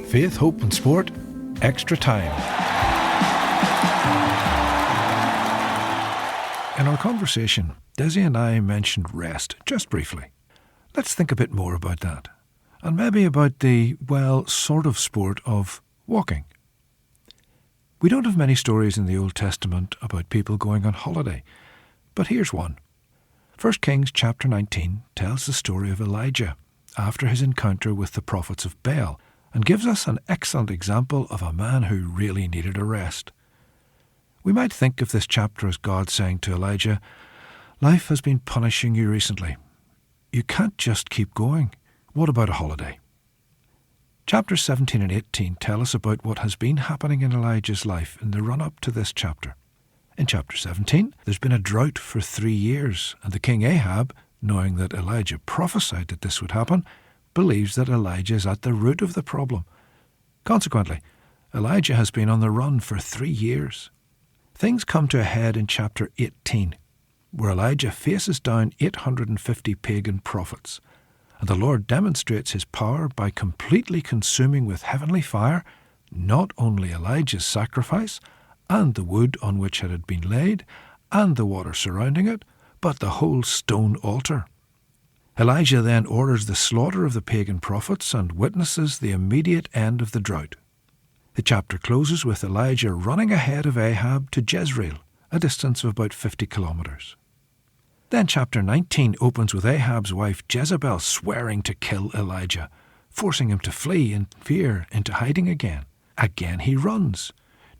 Faith, Hope and Sport, Extra Time. In our conversation, Desi and I mentioned rest, just briefly. Let's think a bit more about that. And maybe about the, sort of sport of walking. We don't have many stories in the Old Testament about people going on holiday, but here's one. 1 Kings chapter 19 tells the story of Elijah after his encounter with the prophets of Baal, and gives us an excellent example of a man who really needed a rest. We might think of this chapter as God saying to Elijah, "Life has been punishing you recently. You can't just keep going. What about a holiday?" Chapters 17 and 18 tell us about what has been happening in Elijah's life in the run-up to this chapter. In chapter 17, there's been a drought for 3 years, and the king Ahab, knowing that Elijah prophesied that this would happen, believes that Elijah is at the root of the problem. Consequently, Elijah has been on the run for 3 years. Things come to a head in chapter 18, where Elijah faces down 850 pagan prophets, and the Lord demonstrates his power by completely consuming with heavenly fire not only Elijah's sacrifice and the wood on which it had been laid and the water surrounding it, but the whole stone altar. Elijah then orders the slaughter of the pagan prophets and witnesses the immediate end of the drought. The chapter closes with Elijah running ahead of Ahab to Jezreel, a distance of about 50 kilometres. Then chapter 19 opens with Ahab's wife Jezebel swearing to kill Elijah, forcing him to flee in fear into hiding again. Again he runs,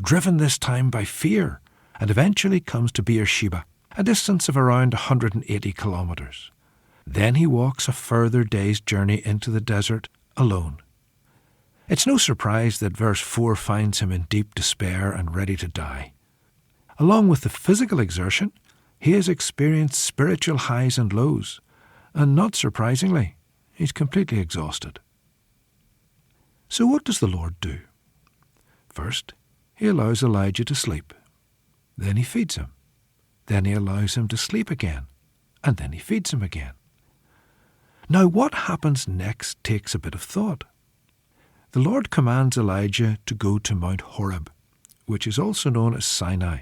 driven this time by fear, and eventually comes to Beersheba, a distance of around 180 kilometres. Then he walks a further day's journey into the desert alone. It's no surprise that verse 4 finds him in deep despair and ready to die. Along with the physical exertion, he has experienced spiritual highs and lows, and not surprisingly, he's completely exhausted. So what does the Lord do? First, he allows Elijah to sleep. Then he feeds him. Then he allows him to sleep again, and then he feeds him again. Now what happens next takes a bit of thought. The Lord commands Elijah to go to Mount Horeb, which is also known as Sinai.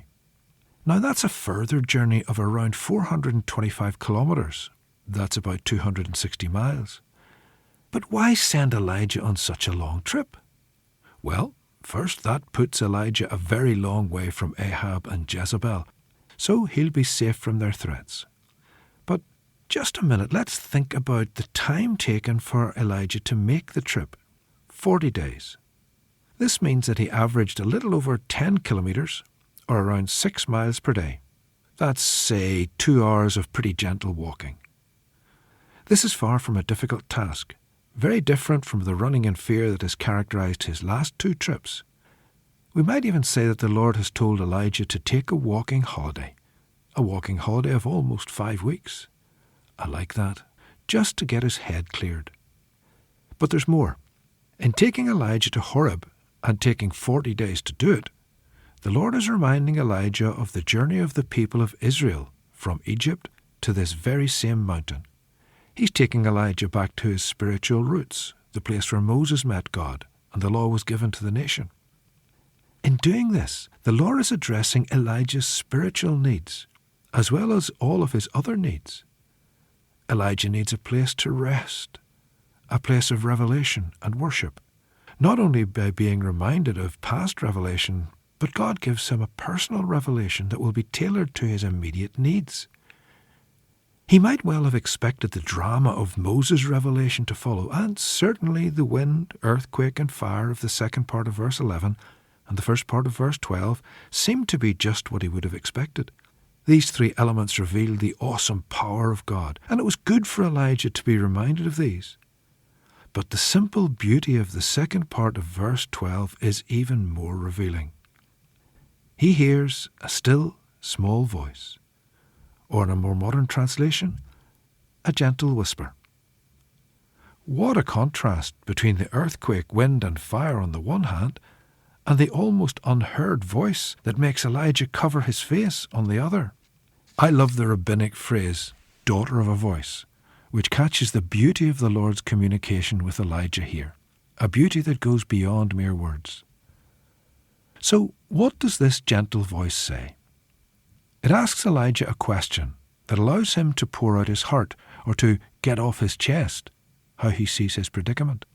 Now that's a further journey of around 425 kilometres. That's about 260 miles. But why send Elijah on such a long trip? Well, first that puts Elijah a very long way from Ahab and Jezebel, so he'll be safe from their threats. But just a minute, let's think about the time taken for Elijah to make the trip. 40 days. This means that he averaged a little over 10 kilometres, or around 6 miles per day. That's, say, 2 hours of pretty gentle walking. This is far from a difficult task, very different from the running in fear that has characterised his last 2 trips. We might even say that the Lord has told Elijah to take a walking holiday of almost 5 weeks. I like that, just to get his head cleared. But there's more. In taking Elijah to Horeb and taking 40 days to do it, the Lord is reminding Elijah of the journey of the people of Israel from Egypt to this very same mountain. He's taking Elijah back to his spiritual roots, the place where Moses met God and the law was given to the nation. In doing this, the Lord is addressing Elijah's spiritual needs, as well as all of his other needs. Elijah needs a place to rest, a place of revelation and worship, not only by being reminded of past revelation, but God gives him a personal revelation that will be tailored to his immediate needs. He might well have expected the drama of Moses' revelation to follow, and certainly the wind, earthquake and fire of the second part of verse 11 and the first part of verse 12 seemed to be just what he would have expected. These 3 elements revealed the awesome power of God, and it was good for Elijah to be reminded of these. But the simple beauty of the second part of verse 12 is even more revealing. He hears a still, small voice, or in a more modern translation, a gentle whisper. What a contrast between the earthquake, wind and fire on the one hand, and the almost unheard voice that makes Elijah cover his face on the other. I love the rabbinic phrase, daughter of a voice, which catches the beauty of the Lord's communication with Elijah here. a beauty that goes beyond mere words. So, what does this gentle voice say? It asks Elijah a question that allows him to pour out his heart, or to get off his chest how he sees his predicament.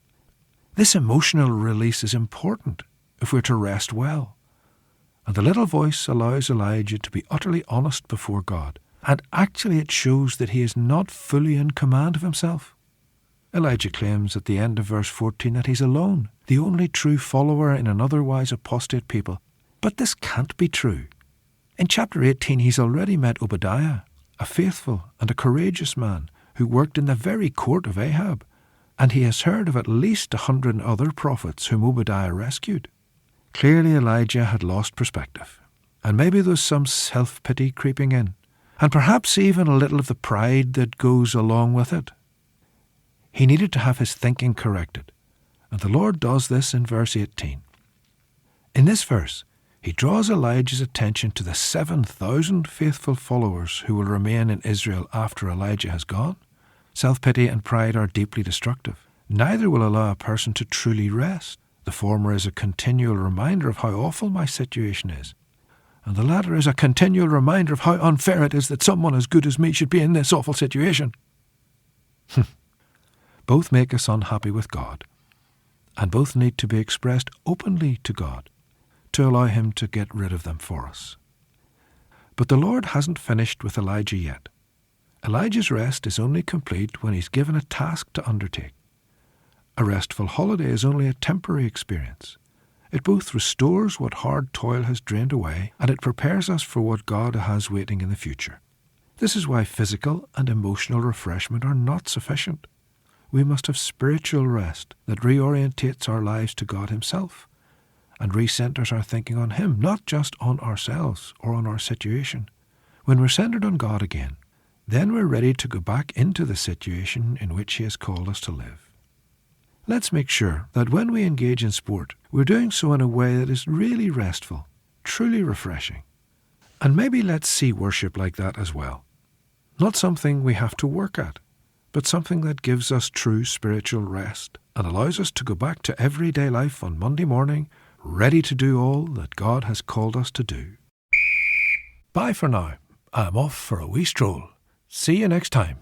This emotional release is important if we're to rest well. And the little voice allows Elijah to be utterly honest before God, and actually it shows that he is not fully in command of himself. Elijah claims at the end of verse 14 that he's alone, the only true follower in an otherwise apostate people. But this can't be true. In chapter 18 he's already met Obadiah, a faithful and a courageous man who worked in the very court of Ahab, and he has heard of at least 100 other prophets whom Obadiah rescued. Clearly Elijah had lost perspective, and maybe there was some self-pity creeping in, and perhaps even a little of the pride that goes along with it. He needed to have his thinking corrected, and the Lord does this in verse 18. In this verse, he draws Elijah's attention to the 7,000 faithful followers who will remain in Israel after Elijah has gone. Self-pity and pride are deeply destructive. Neither will allow a person to truly rest. The former is a continual reminder of how awful my situation is, and the latter is a continual reminder of how unfair it is that someone as good as me should be in this awful situation. Both make us unhappy with God, and both need to be expressed openly to God to allow him to get rid of them for us. But the Lord hasn't finished with Elijah yet. Elijah's rest is only complete when he's given a task to undertake. A restful holiday is only a temporary experience. It both restores what hard toil has drained away, and it prepares us for what God has waiting in the future. This is why physical and emotional refreshment are not sufficient. We must have spiritual rest that reorientates our lives to God himself and recenters our thinking on him, not just on ourselves or on our situation. When we're centered on God again, then we're ready to go back into the situation in which he has called us to live. Let's make sure that when we engage in sport, we're doing so in a way that is really restful, truly refreshing. And maybe let's see worship like that as well. Not something we have to work at, but something that gives us true spiritual rest and allows us to go back to everyday life on Monday morning, ready to do all that God has called us to do. Bye for now. I'm off for a wee stroll. See you next time.